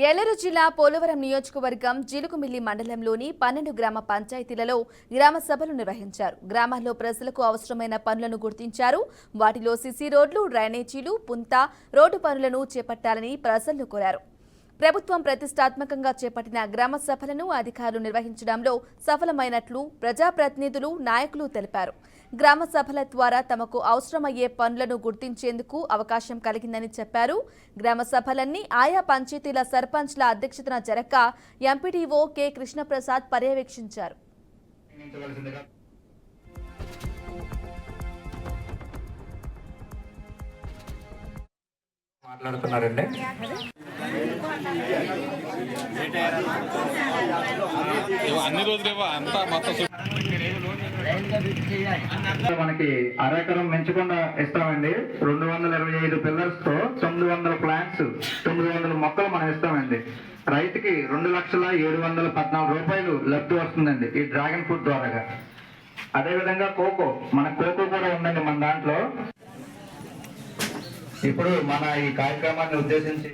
ఏలూరు జిల్లా పోలవరం నియోజకవర్గం జిలుగుమిల్లి మండలంలోని 12 గ్రామ పంచాయతీలలో గ్రామ సభలు నిర్వహించారు. గ్రామాల్లో ప్రజలకు అవసరమైన పనులను గుర్తించారు. వాటిలో సిసి రోడ్లు, డ్రైనేజీలు, పుంత, రోడ్డు పనులను చేపట్టాలని ప్రజలను కోరారు. ప్రభుత్వం ప్రతిష్టాత్మకంగా చేపట్టిన గ్రామ సభలను అధికారులు నిర్వహించడంలో సఫలమైనట్లు ప్రజాప్రతినిధులు, నాయకులు తెలిపారు. గ్రామ సభల ద్వారా తమకు అవసరమయ్యే పనులను గుర్తించేందుకు అవకాశం కలిగిందని చెప్పారు. గ్రామ సభలన్నీ ఆయా పంచాయతీల సర్పంచ్ల అధ్యక్షతన జరగక ఎంపీడీఓ కె కృష్ణప్రసాద్ పర్యవేక్షించారు. మాట్లాడుతున్నారండి. అన్ని రోజులు అంతా మొత్తం మనకి అరెకరం పెంచకుండా ఇస్తామండి. 225 పిల్లర్స్ తో 900 ప్లాంట్స్, 900 మొక్కలు మనం ఇస్తామండి. రైతుకి 2,714,000 రూపాయలు లబ్ధి వస్తుందండి ఈ డ్రాగన్ ఫ్రూట్ ద్వారా. అదేవిధంగా కోకో కూడా ఉందండి మన దాంట్లో. ఇప్పుడు మన ఈ కార్యక్రమాన్ని ఉద్దేశించి